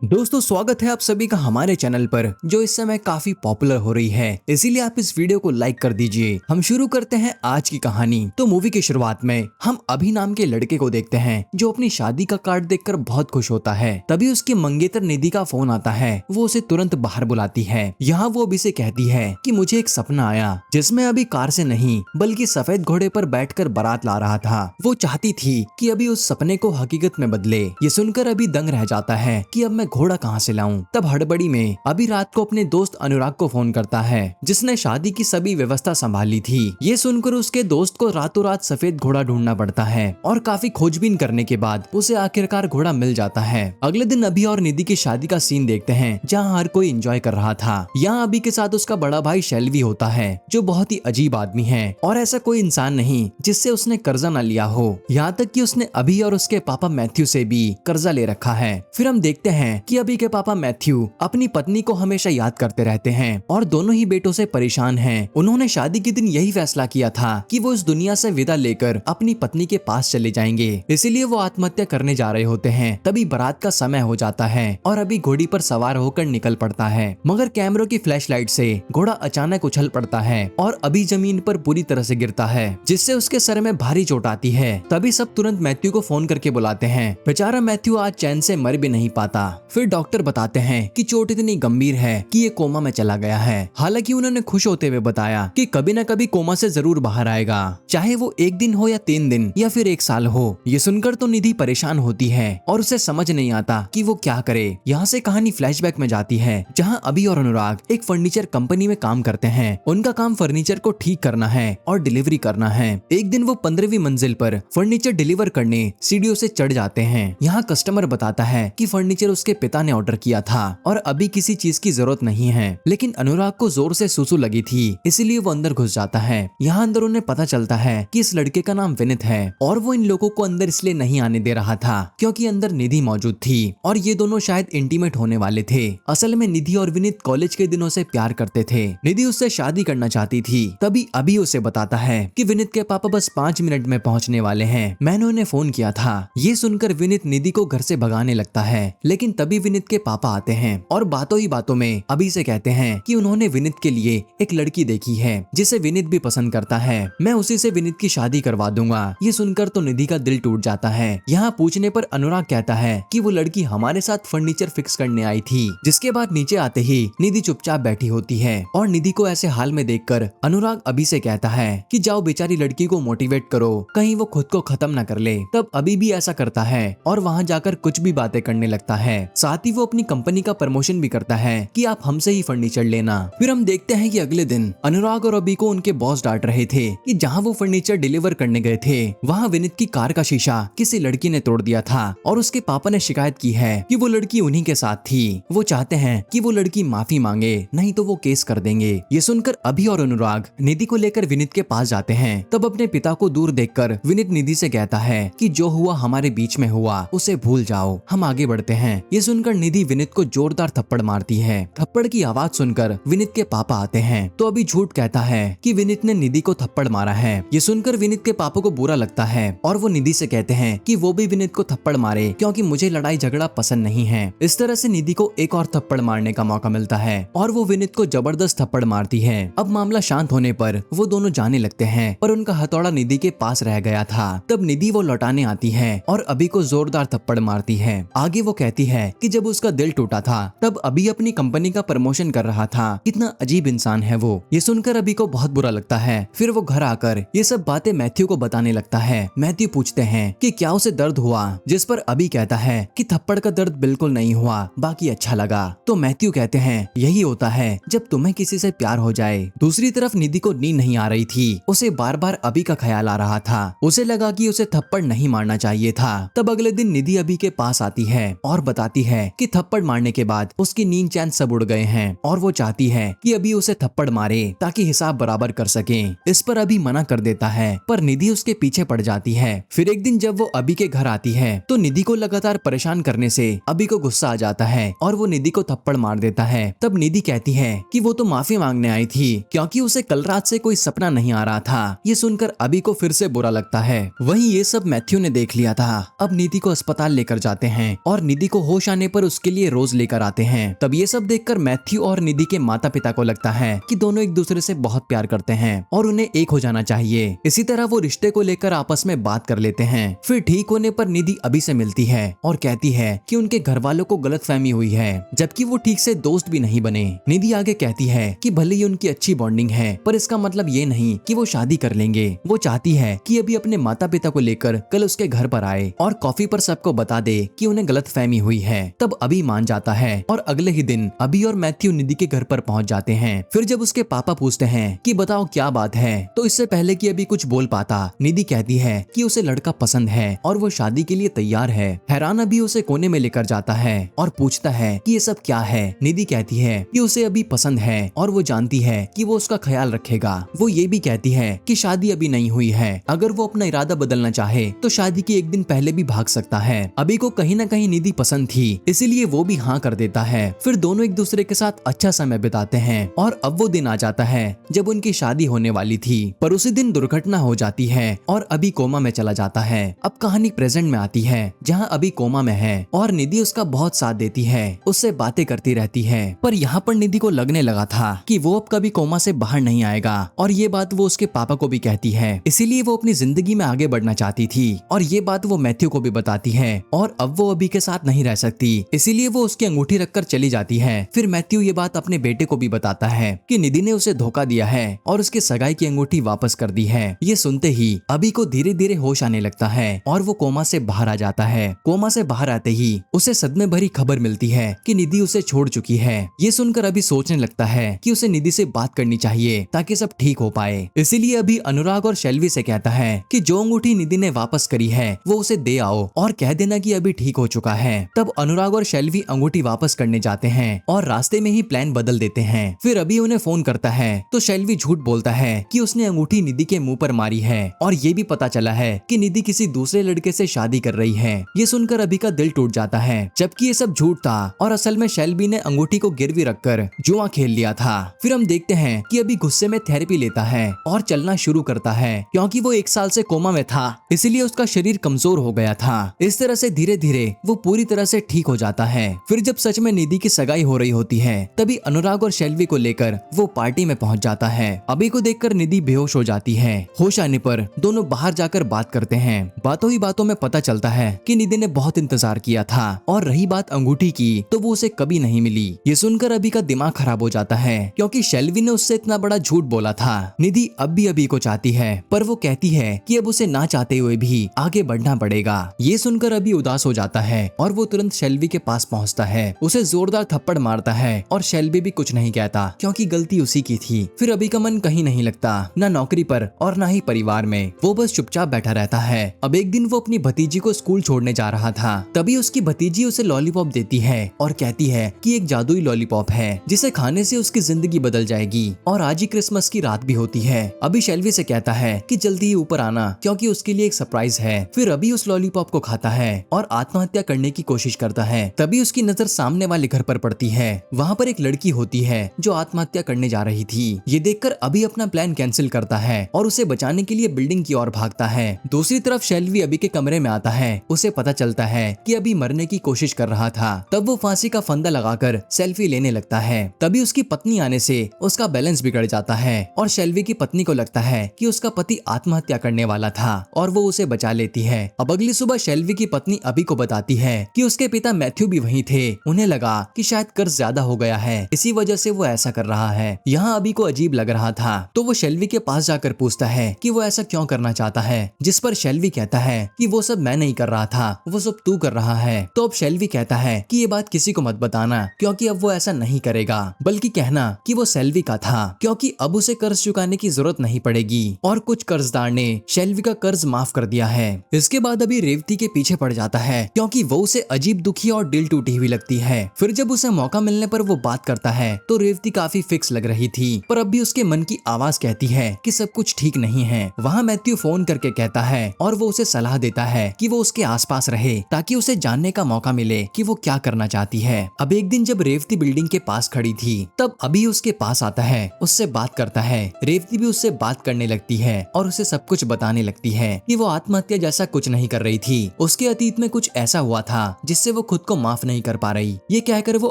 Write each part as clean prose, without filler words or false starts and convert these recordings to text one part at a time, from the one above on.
दोस्तों स्वागत है आप सभी का हमारे चैनल पर जो इस समय काफी पॉपुलर हो रही है, इसीलिए आप इस वीडियो को लाइक कर दीजिए। हम शुरू करते हैं आज की कहानी। तो मूवी की शुरुआत में हम अभी नाम के लड़के को देखते हैं जो अपनी शादी का कार्ड देखकर बहुत खुश होता है। तभी उसकी मंगेतर निधि का फोन आता है। वो उसे तुरंत बाहर बुलाती है। यहाँ वो अभी से कहती है कि मुझे एक सपना आया जिसमें अभी कार से नहीं बल्कि सफेद घोड़े पर बैठकर बारात ला रहा था। वो चाहती थी कि अभी उस सपने को हकीकत में बदले। ये सुनकर अभी दंग रह जाता है कि अब मैं घोड़ा कहाँ से लाऊं। तब हड़बड़ी में अभी रात को अपने दोस्त अनुराग को फोन करता है जिसने शादी की सभी व्यवस्था संभाली थी। ये सुनकर उसके दोस्त को रातों रात सफेद घोड़ा ढूंढना पड़ता है और काफी खोजबीन करने के बाद उसे आखिरकार घोड़ा मिल जाता है। अगले दिन अभी और निधि की शादी का सीन देखते हैं जहाँ हर कोई एंजॉय कर रहा था। यहाँ अभी के साथ उसका बड़ा भाई शैलवी होता है जो बहुत ही अजीब आदमी है और ऐसा कोई इंसान नहीं जिससे उसने कर्जा न लिया हो। यहाँ तक कि उसने अभी और उसके पापा मैथ्यू से भी कर्जा ले रखा है। फिर हम देखते हैं कि अभी के पापा मैथ्यू अपनी पत्नी को हमेशा याद करते रहते हैं और दोनों ही बेटों से परेशान हैं। उन्होंने शादी के दिन यही फैसला किया था कि वो इस दुनिया से विदा लेकर अपनी पत्नी के पास चले जाएंगे, इसीलिए वो आत्महत्या करने जा रहे होते हैं। तभी बारात का समय हो जाता है और अभी घोड़ी पर सवार होकर निकल पड़ता है, मगर कैमरों की फ्लैशलाइट से घोड़ा अचानक उछल पड़ता है और अभी जमीन पर पूरी तरह से गिरता है जिससे उसके सर में भारी चोट आती है। तभी सब तुरंत मैथ्यू को फोन करके बुलाते हैं। बेचारा मैथ्यू आज चैन से मर भी नहीं पाता। फिर डॉक्टर बताते हैं कि चोट इतनी गंभीर है कि ये कोमा में चला गया है। हालांकि उन्होंने खुश होते हुए बताया कि कभी न कभी कोमा से जरूर बाहर आएगा, चाहे वो 1 दिन हो या 3 दिन या फिर 1 साल हो। ये सुनकर तो निधि परेशान होती है और उसे समझ नहीं आता कि वो क्या करे। यहाँ से कहानी फ्लैशबैक में जाती है जहाँ अभी और अनुराग एक फर्नीचर कंपनी में काम करते हैं। उनका काम फर्नीचर को ठीक करना है और डिलीवरी करना है। एक दिन वो 15वीं मंजिल पर फर्नीचर डिलीवर करने सीढ़ियों से चढ़ जाते हैं। यहाँ कस्टमर बताता है कि फर्नीचर उसके पिता ने ऑर्डर किया था और अभी किसी चीज की जरूरत नहीं है, लेकिन अनुराग को जोर से सुसु लगी थी इसलिए वो अंदर घुस जाता है। यहाँ अंदर उन्हें पता चलता है कि इस लड़के का नाम विनित है और वो इन लोगों को अंदर इसलिए नहीं आने दे रहा था क्योंकि अंदर निधि मौजूद थी और ये दोनों शायद इंटीमेट होने वाले थे। असल में निधि और विनित कॉलेज के दिनों से प्यार करते थे। निधि उससे शादी करना चाहती थी। तभी अभी उसे बताता है कि विनित के पापा बस 5 मिनट में पहुंचने वाले हैं, मैंने उन्हें फोन किया था। ये सुनकर विनित निधि को घर से भगाने लगता है, लेकिन तभी विनित के पापा आते हैं और बातों ही बातों में अभी से कहते हैं कि उन्होंने विनित के लिए एक लड़की देखी है जिसे विनित भी पसंद करता है, मैं उसी से विनित की शादी करवा दूंगा। ये सुनकर तो निधि का दिल टूट जाता है। यहाँ पूछने पर अनुराग कहता है कि वो लड़की हमारे साथ फर्नीचर फिक्स करने आई थी। जिसके बाद नीचे आते ही निधि चुपचाप बैठी होती है और निधि को ऐसे हाल में देखकर अनुराग अभी से कहता है कि जाओ बेचारी लड़की को मोटिवेट करो, कहीं वो खुद को खत्म न कर ले। तब अभी भी ऐसा करता है और वहाँ जाकर कुछ भी बातें करने लगता है। साथ ही वो अपनी कंपनी का प्रमोशन भी करता है कि आप हमसे ही फर्नीचर लेना। फिर हम देखते हैं कि अगले दिन अनुराग और अभी को उनके बॉस डांट रहे थे कि जहां वो फर्नीचर डिलीवर करने गए थे वहां विनित की कार का शीशा किसी लड़की ने तोड़ दिया था और उसके पापा ने शिकायत की है कि वो लड़की उन्हीं के साथ थी। वो चाहते हैं कि वो लड़की माफी मांगे, नहीं तो वो केस कर देंगे। ये सुनकर अभी और अनुराग निधि को लेकर विनित के पास जाते हैं। तब अपने पिता को दूर देखकर विनित निधि से कहता है कि जो हुआ हमारे बीच में हुआ उसे भूल जाओ, हम आगे बढ़ते हैं। ये सुनकर निधि विनित को जोरदार थप्पड़ मारती है। थप्पड़ की आवाज सुनकर विनित के पापा आते हैं तो अभी झूठ कहता है कि विनित ने निधि को थप्पड़ मारा है। ये सुनकर विनित के पापा को बुरा लगता है और वो निधि से कहते हैं कि वो भी विनित को थप्पड़ मारे क्योंकि मुझे लड़ाई झगड़ा पसंद नहीं है। इस तरह से निधि को एक और थप्पड़ मारने का मौका मिलता है और वो विनित को जबरदस्त थप्पड़ मारती है। अब मामला शांत होने पर वो दोनों जाने लगते हैं पर उनका हथौड़ा निधि के पास रह गया था। तब निधि वो लौटाने आती है और अभी को जोरदार थप्पड़ मारती है। आगे वो कहती है कि जब उसका दिल टूटा था तब अभी अपनी कंपनी का प्रमोशन कर रहा था। कितना अजीब इंसान है वो। ये सुनकर अभी को बहुत बुरा लगता है। फिर वो घर आकर ये सब बातें मैथ्यू को बताने लगता है। मैथ्यू पूछते हैं कि क्या उसे दर्द हुआ, जिस पर अभी कहता है कि थप्पड़ का दर्द बिल्कुल नहीं हुआ, बाकी अच्छा लगा। तो मैथ्यू कहते हैं यही होता है जब तुम्हें किसी से प्यार हो जाए। दूसरी तरफ निधि को नींद नहीं आ रही थी। उसे बार बार अभी का ख्याल आ रहा था। उसे लगा कि उसे थप्पड़ नहीं मारना चाहिए था। तब अगले दिन निधि अभी के पास आती है और बताती है कि थप्पड़ मारने के बाद उसकी नींद चैन सब उड़ गए हैं और वो चाहती है कि अभी उसे थप्पड़ मारे ताकि हिसाब बराबर कर सके। इस पर अभी मना कर देता है पर निधि उसके पीछे पड़ जाती है। फिर एक दिन जब वो अभी के घर आती है तो निधि को लगातार परेशान करने से अभी को गुस्सा आ जाता है और वो निधि को थप्पड़ मार देता है। तब निधि कहती है कि वो तो माफी मांगने आई थी क्योंकि उसे कल रात से कोई सपना नहीं आ रहा था। ये सुनकर अभी को फिर से बुरा लगता है। वहीं ये सब मैथ्यू ने देख लिया था। अब निधि को अस्पताल लेकर जाते हैं और निधि को होश आने पर उसके लिए रोज लेकर आते हैं। तब ये सब देखकर मैथ्यू और निधि के माता पिता को लगता है कि दोनों एक दूसरे से बहुत प्यार करते हैं और उन्हें एक हो जाना चाहिए। इसी तरह वो रिश्ते को लेकर आपस में बात कर लेते हैं। फिर ठीक होने पर निधि अभी से मिलती है और कहती है कि उनके घर वालों को गलतफहमी हुई है, जबकि वो ठीक से दोस्त भी नहीं बने। निधि आगे कहती है कि भले ही उनकी अच्छी बॉन्डिंग है, पर इसका मतलब ये नहीं कि वो शादी कर लेंगे। वो चाहती है कि अभी अपने माता पिता को लेकर कल उसके घर पर आए और कॉफी पर सबको बता दे कि उन्हें गलतफहमी हुई है। तब अभी मान जाता है और अगले ही दिन अभी और मैथ्यू निधि के घर पर पहुंच जाते हैं। फिर जब उसके पापा पूछते हैं कि बताओ क्या बात है, तो इससे पहले कि अभी कुछ बोल पाता, निधि कहती है कि उसे लड़का पसंद है और वो शादी के लिए तैयार है। हैरान अभी उसे कोने में लेकर जाता है और पूछता है कि ये सब क्या है। निधि कहती है कि उसे अभी पसंद है और वो जानती है कि वो उसका ख्याल रखेगा। वो ये भी कहती है कि शादी अभी नहीं हुई है, अगर वो अपना इरादा बदलना चाहे तो शादी के एक दिन पहले भी भाग सकता है। अभी को कहीं ना कहीं निधि पसंद थी, इसीलिए वो भी हाँ कर देता है। फिर दोनों एक दूसरे के साथ अच्छा समय बिताते हैं और अब वो दिन आ जाता है जब उनकी शादी होने वाली थी, पर उसी दिन दुर्घटना हो जाती है और अभी कोमा में चला जाता है। अब कहानी प्रेजेंट में आती है जहाँ अभी कोमा में है और निधि उसका बहुत साथ देती है, उससे बातें करती रहती है। पर यहाँ पर निधि को लगने लगा था कि वो अब कभी कोमा से बाहर नहीं आएगा और ये बात वो उसके पापा को भी कहती है। इसीलिए वो अपनी जिंदगी में आगे बढ़ना चाहती थी और ये बात वो मैथ्यू को भी बताती है और अब वो अभी के साथ नहीं रह सकती, इसीलिए वो उसकी अंगूठी रखकर चली जाती है। फिर मैथ्यू ये बात अपने बेटे को भी बताता है कि निधि ने उसे धोखा दिया है और उसके सगाई की अंगूठी वापस कर दी है। ये सुनते ही अभी को धीरे धीरे होश आने लगता है और वो कोमा से बाहर आ जाता है। कोमा से बाहर आते ही उसे सदमे भरी खबर मिलती है कि निधि उसे छोड़ चुकी है। ये सुनकर अभी सोचने लगता है कि उसे निधि से बात करनी चाहिए ताकि सब ठीक हो पाए। इसीलिए अभी अनुराग और शैलवी से कहता है कि जो अंगूठी निधि ने वापस करी है वो उसे दे आओ और कह देना कि अभी ठीक हो चुका है। तब अनुराग और शैलवी अंगूठी वापस करने जाते हैं और रास्ते में ही प्लान बदल देते हैं। फिर अभी उन्हें फोन करता है तो शैलवी झूठ बोलता है कि उसने अंगूठी निधि के मुंह पर मारी है और ये भी पता चला है कि निधि किसी दूसरे लड़के से शादी कर रही है। ये सुनकर अभी का दिल टूट जाता है, जबकि ये सब झूठ था और असल में शैलवी ने अंगूठी को गिरवी रखकर जुआ खेल लिया था। फिर हम देखते हैं कि अभी गुस्से में थेरेपी लेता है और चलना शुरू करता है, क्योंकि वो 1 साल से कोमा में था, इसलिए उसका शरीर कमजोर हो गया था। इस तरह से धीरे धीरे वो पूरी तरह से ठीक हो जाता है। फिर जब सच में निधि की सगाई हो रही होती है तभी अनुराग और शैलवी को लेकर वो पार्टी में पहुंच जाता है। अभी को देखकर निधि बेहोश हो जाती है। होश आने पर दोनों बाहर जाकर बात करते हैं। बातों ही बातों में पता चलता है कि निधि ने बहुत इंतजार किया था और रही बात अंगूठी की तो वो उसे कभी नहीं मिली। ये सुनकर अभी का दिमाग खराब हो जाता है, क्योंकि शैलवी ने उससे इतना बड़ा झूठ बोला था। निधि अब भी अभी को चाहती है, पर वो कहती है कि अब उसे ना चाहते हुए भी आगे बढ़ना पड़ेगा। ये सुनकर अभी उदास हो जाता है और वो तुरंत शैलवी के पास पहुंचता है, उसे जोरदार थप्पड़ मारता है और शैलवी भी कुछ नहीं कहता, क्योंकि गलती उसी की थी। फिर अभी का मन कहीं नहीं लगता, ना नौकरी पर और ना ही परिवार में। वो बस चुपचाप बैठा रहता है। अब एक दिन वो अपनी भतीजी को स्कूल छोड़ने जा रहा था, तभी उसकी भतीजी उसे लॉलीपॉप देती है और कहती है कि एक जादुई लॉलीपॉप है जिसे खाने से उसकी जिंदगी बदल जाएगी और आज ही क्रिसमस की रात भी होती है। अभी शैलवी से कहता है कि जल्दी ही ऊपर आना, क्योंकि उसके लिए एक सरप्राइज है। फिर अभी उस लॉलीपॉप को खाता है और आत्महत्या करने की कोशिश करता है। तभी उसकी नजर सामने वाले घर पर पड़ती है। वहाँ पर एक लड़की होती है जो आत्महत्या करने जा रही थी। ये देखकर अभी अपना प्लान कैंसिल करता है और उसे बचाने के लिए बिल्डिंग की ओर भागता है। दूसरी तरफ शैलवी अभी के कमरे में आता है। उसे पता चलता है कि अभी मरने की कोशिश कर रहा था। तब वो फांसी का फंदा लगाकर सेल्फी लेने लगता है। तभी उसकी पत्नी आने से उसका बैलेंस बिगड़ जाता है और शैलवी की पत्नी को लगता है कि उसका पति आत्महत्या करने वाला था और वो उसे बचा लेती है। अब अगली सुबह शैलवी की पत्नी अभी को बताती है कि उसके पिता मैथ्यू भी वहीं थे। उन्हें लगा कि शायद कर्ज ज्यादा हो गया है, इसी वजह से वो ऐसा कर रहा है। यहाँ अभी को अजीब लग रहा था, तो वो शैलवी के पास जाकर पूछता है कि वो ऐसा क्यों करना चाहता है, जिस पर शैलवी कहता है कि वो सब मैं नहीं कर रहा था, वो सब तू कर रहा है। तो अब शैलवी कहता है कि ये बात किसी को मत बताना, क्योंकि अब वो ऐसा नहीं करेगा, बल्कि कहना कि वो शैलवी का था, क्योंकि अब उसे कर्ज चुकाने की जरूरत नहीं पड़ेगी और कुछ कर्जदार ने शैलवी का कर्ज माफ कर दिया है। इसके बाद अभी रेवती के पीछे पड़ जाता है, क्योंकि वो उसे अजीब दुखी और दिल टूटी हुई लगती है। फिर जब उसे मौका मिलने पर वो बात करता है तो रेवती काफी फिक्स लग रही थी, पर अब भी उसके मन की आवाज कहती है कि सब कुछ ठीक नहीं है। वहाँ मैथ्यू फोन करके कहता है और वो उसे सलाह देता है कि वो उसके आसपास रहे, ताकि उसे जानने का मौका मिले कि वो क्या करना चाहती है। अब एक दिन जब रेवती बिल्डिंग के पास खड़ी थी, तब अभी उसके पास आता है, उससे बात करता है। रेवती भी उससे बात करने लगती है और उसे सब कुछ बताने लगती है कि वो आत्महत्या जैसा कुछ नहीं कर रही थी। उसके अतीत में कुछ ऐसा हुआ था जिससे वो वो खुद को माफ नहीं कर पा रही। ये कहकर वो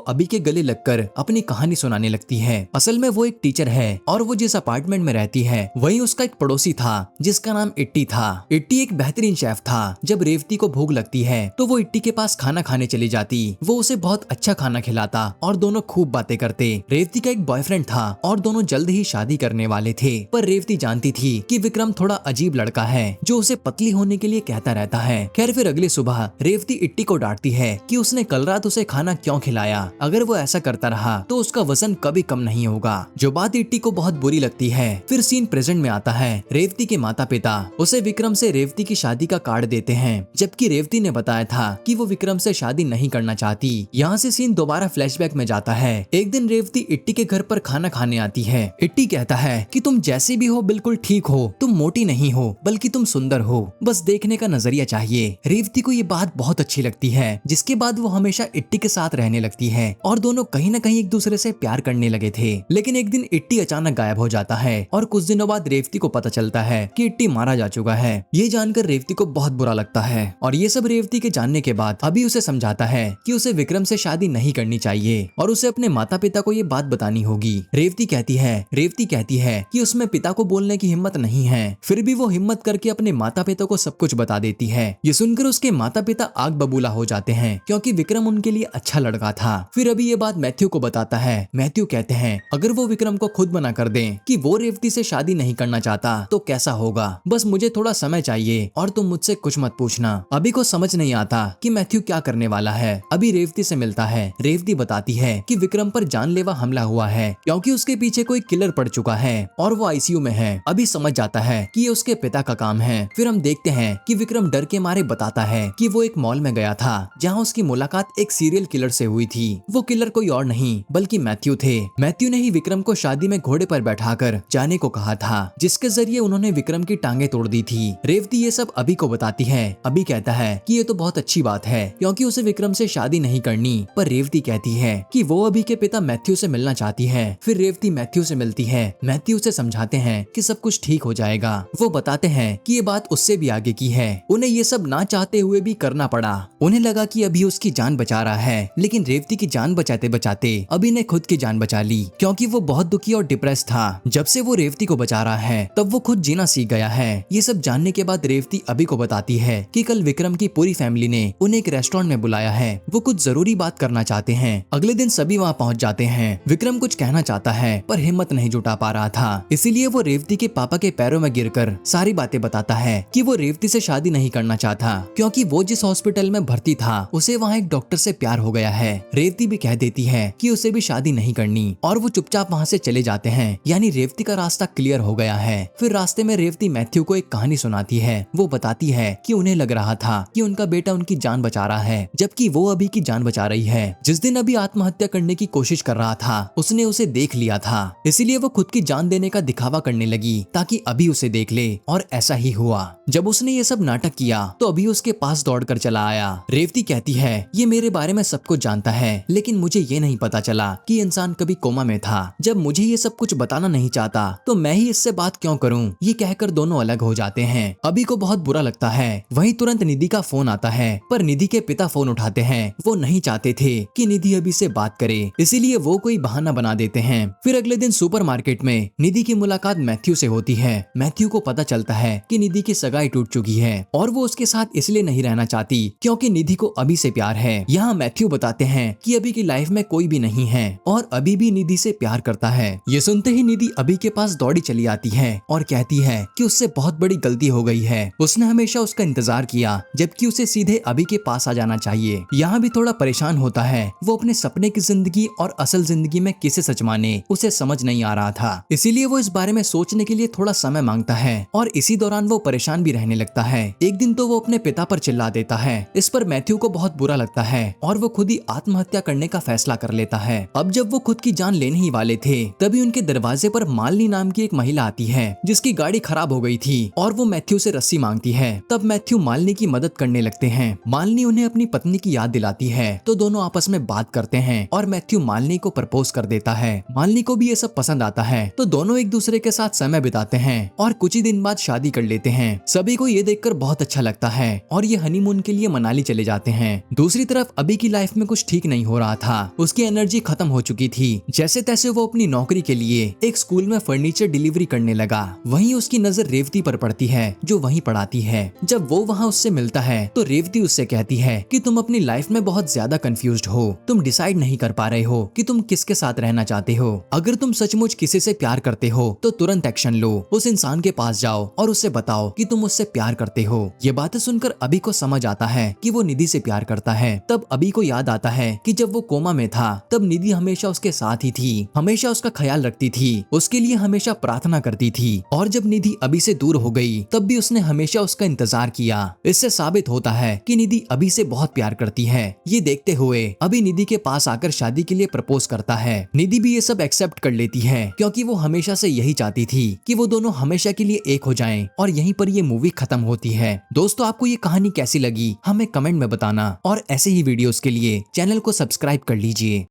अभी के गले लगकर अपनी कहानी सुनाने लगती है। असल में वो एक टीचर है और वो जिस अपार्टमेंट में रहती है वही उसका एक पड़ोसी था जिसका नाम इट्टी था। इट्टी एक बेहतरीन शेफ था। जब रेवती को भूख लगती है तो वो इट्टी के पास खाना खाने चली जाती। वो उसे बहुत अच्छा खाना खिलाता और दोनों खूब बातें करते। रेवती का एक बॉयफ्रेंड था और दोनों जल्द ही शादी करने वाले थे, पर रेवती जानती थी कि विक्रम थोड़ा अजीब लड़का है जो उसे पतली होने के लिए कहता रहता है। खैर फिर अगली सुबह रेवती इट्टी को डांटती है कि उसने कल रात उसे खाना क्यों खिलाया। अगर वो ऐसा करता रहा तो उसका वजन कभी कम नहीं होगा। जो बात इट्टी को बहुत बुरी लगती है। फिर सीन प्रेजेंट में आता है। रेवती के माता पिता उसे विक्रम से रेवती की शादी का कार्ड देते हैं, जबकि रेवती ने बताया था कि वो विक्रम से शादी नहीं करना चाहती। यहाँ से सीन दोबारा फ्लैशबैक में जाता है। एक दिन रेवती इट्टी के घर पर खाना खाने आती है। इट्टी कहता है कि तुम जैसी भी हो बिल्कुल ठीक हो, तुम मोटी नहीं हो बल्कि तुम सुंदर हो, बस देखने का नजरिया चाहिए। रेवती को ये बात बहुत अच्छी लगती है, जिसके बाद वो हमेशा इट्टी के साथ रहने लगती है और दोनों कहीं न कहीं एक दूसरे से प्यार करने लगे थे। लेकिन एक दिन इट्टी अचानक गायब हो जाता है और कुछ दिनों बाद रेवती को पता चलता है कि इट्टी मारा जा चुका है। ये जानकर रेवती को बहुत बुरा लगता है और ये सब रेवती के जानने के बाद अभी उसे समझाता है कि उसे विक्रम से शादी नहीं करनी चाहिए और उसे अपने माता पिता को ये बात बतानी होगी। रेवती कहती है कि उसमें पिता को बोलने की हिम्मत नहीं है, फिर भी वो हिम्मत करके अपने माता पिता को सब कुछ बता देती है। ये सुनकर उसके माता पिता आग बबूला हो जाते हैं क्योंकि विक्रम उनके लिए अच्छा लड़का था। फिर अभी ये बात मैथ्यू को बताता है। मैथ्यू कहते हैं अगर वो विक्रम को खुद मना कर दें कि वो रेवती से शादी नहीं करना चाहता तो कैसा होगा, बस मुझे थोड़ा समय चाहिए और तुम मुझसे कुछ मत पूछना। अभी को समझ नहीं आता कि मैथ्यू क्या करने वाला है। अभी रेवती से मिलता है। रेवती बताती है कि विक्रम पर जानलेवा हमला हुआ है क्योंकि उसके पीछे कोई किलर पड़ चुका है और वो आईसीयू में है। अभी समझ जाता है कि ये उसके पिता का काम है। फिर हम देखते हैं कि विक्रम डर के मारे बताता है कि वो एक मॉल में गया था जहाँ उसकी मुलाकात एक सीरियल किलर से हुई थी। वो किलर कोई और नहीं बल्कि मैथ्यू थे। मैथ्यू ने ही विक्रम को शादी में घोड़े पर बैठाकर जाने को कहा था, जिसके जरिए उन्होंने विक्रम की टांगे तोड़ दी थी। रेवती ये सब अभी को बताती है। अभी कहता है कि ये तो बहुत अच्छी बात है क्योंकि उसे विक्रम से शादी नहीं करनी, पर रेवती कहती है कि वो अभी के पिता मैथ्यू से मिलना चाहती है। फिर रेवती मैथ्यू से मिलती है। मैथ्यू से समझाते हैं कि सब कुछ ठीक हो जाएगा। वो बताते हैं कि ये बात उससे भी आगे की है, उन्हें ये सब ना चाहते हुए भी करना पड़ा। उन्हें लगा कि अभी उसकी जान बचा रहा है, लेकिन रेवती की जान बचाते बचाते अभी ने खुद की जान बचा ली क्योंकि वो बहुत दुखी और डिप्रेस था। जब से वो रेवती को बचा रहा है तब वो खुद जीना सीख गया है। ये सब जानने के बाद रेवती अभी को बताती है कि कल विक्रम की पूरी फैमिली ने उन्हें एक रेस्टोरेंट में बुलाया है। वो कुछ जरूरी बात करना चाहते हैं। अगले दिन सभी वहाँ पहुँच जाते हैं। विक्रम कुछ कहना चाहता है पर हिम्मत नहीं जुटा पा रहा था, इसीलिए वो रेवती के पापा के पैरों में गिरकर सारी बातें बताता है कि वो रेवती से शादी नहीं करना चाहता क्योंकि वो जिस हॉस्पिटल में भर्ती था उसे वहाँ एक डॉक्टर से प्यार हो गया है। रेवती भी कह देती है कि उसे भी शादी नहीं करनी और वो चुपचाप वहाँ से चले जाते हैं। यानी रेवती का रास्ता क्लियर हो गया है। फिर रास्ते में रेवती मैथ्यू को एक कहानी सुनाती है। वो बताती है कि उन्हें लग रहा था कि उनका बेटा उनकी जान बचा रहा है, जबकि वो अभी की जान बचा रही है। जिस दिन अभी आत्महत्या करने की कोशिश कर रहा था उसने उसे देख लिया था, इसीलिए वो खुद की जान देने का दिखावा करने लगी ताकि अभी उसे देख ले। और ऐसा ही हुआ। जब उसने ये सब नाटक किया तो अभी उसके पास दौड़कर चला आया। रेवती कहती है ये मेरे बारे में सब कुछ जानता है, लेकिन मुझे ये नहीं पता चला कि इंसान कभी कोमा में था। जब मुझे ये सब कुछ बताना नहीं चाहता तो मैं ही इससे बात क्यों करूं। ये कहकर दोनों अलग हो जाते हैं। अभी को बहुत बुरा लगता है। वहीं तुरंत निधि का फोन आता है, पर निधि के पिता फोन उठाते हैं। वो नहीं चाहते थे कि निधि अभी से बात करे, इसीलिए वो कोई बहाना बना देते हैं। फिर अगले दिन सुपरमार्केट में निधि की मुलाकात मैथ्यू से होती है। मैथ्यू को पता चलता है कि निधि की सगाई टूट चुकी है और वो उसके साथ इसलिए नहीं रहना चाहती क्योंकि निधि को अभी से प्यार है। यहाँ मैथ्यू बताते हैं कि अभी की लाइफ में कोई भी नहीं है और अभी भी निधि से प्यार करता है। ये सुनते ही निधि अभी के पास दौड़ी चली आती है और कहती है कि उससे बहुत बड़ी गलती हो गई है। उसने हमेशा उसका इंतजार किया जबकि उसे सीधे अभी के पास आ जाना चाहिए। यहाँ भी थोड़ा परेशान होता है। वो अपने सपने की जिंदगी और असल जिंदगी में किसे सच माने उसे समझ नहीं आ रहा था, इसीलिए वो इस बारे में सोचने के लिए थोड़ा समय मांगता है और इसी दौरान वो परेशान भी रहने लगता है। एक दिन तो वो अपने पिता पर चिल्ला देता है। इस पर मैथ्यू को बहुत बुरा लगता है और वो खुद ही आत्महत्या करने का फैसला कर लेता है। अब जब वो खुद की जान लेने ही वाले थे तभी उनके दरवाजे पर मालिनी नाम की एक महिला आती है जिसकी गाड़ी खराब हो गई थी और वो मैथ्यू से रस्सी मांगती है। तब मैथ्यू मालिनी की मदद करने लगते हैं। मालिनी उन्हें अपनी पत्नी की याद दिलाती है तो दोनों आपस में बात करते हैं और मैथ्यू मालिनी को प्रपोज कर देता है। मालिनी को भी ये सब पसंद आता है तो दोनों एक दूसरे के साथ समय बिताते हैं और कुछ ही दिन बाद शादी कर लेते हैं। सभी को ये देखकर बहुत अच्छा लगता है और ये हनीमून के लिए मनाली चले जाते हैं। दूसरी तरफ अभी की लाइफ में कुछ ठीक नहीं हो रहा था। उसकी एनर्जी खत्म हो चुकी थी। जैसे तैसे वो अपनी नौकरी के लिए एक स्कूल में फर्नीचर डिलीवरी करने लगा। वहीं उसकी नजर रेवती पर पड़ती है जो वहीं पढ़ाती है। जब वो वहाँ उससे मिलता है तो रेवती उससे कहती है कि तुम अपनी लाइफ में बहुत ज्यादा कंफ्यूज्ड हो। तुम डिसाइड नहीं कर पा रहे हो कि तुम किसके साथ रहना चाहते हो। अगर तुम सचमुच किसी से प्यार करते हो तो तुरंत एक्शन लो। उस इंसान के पास जाओ और उससे बताओ कि तुम उससे प्यार करते हो। ये बातें सुनकर अभी को समझ आता है कि वो निधि से प्यार करता है। तब अभी को याद आता है कि जब वो कोमा में था तब निधि हमेशा उसके साथ ही थी, हमेशा उसका ख्याल रखती थी, उसके लिए हमेशा प्रार्थना करती थी। और जब निधि अभी से दूर हो गई तब भी उसने हमेशा उसका इंतजार किया। इससे साबित होता है कि निधि अभी से बहुत प्यार करती है। ये देखते हुए अभी निधि के पास आकर शादी के लिए प्रपोज करता है। निधि भी ये सब एक्सेप्ट कर लेती है क्योंकि वो हमेशा से यही चाहती थी कि वो दोनों हमेशा के लिए एक हो जाएं। और यहीं पर ये मूवी खत्म होती है। दोस्तों, आपको ये कहानी कैसी लगी हमें कमेंट में बताना और ऐसे ही वीडियोस के लिए चैनल को सब्सक्राइब कर लीजिए।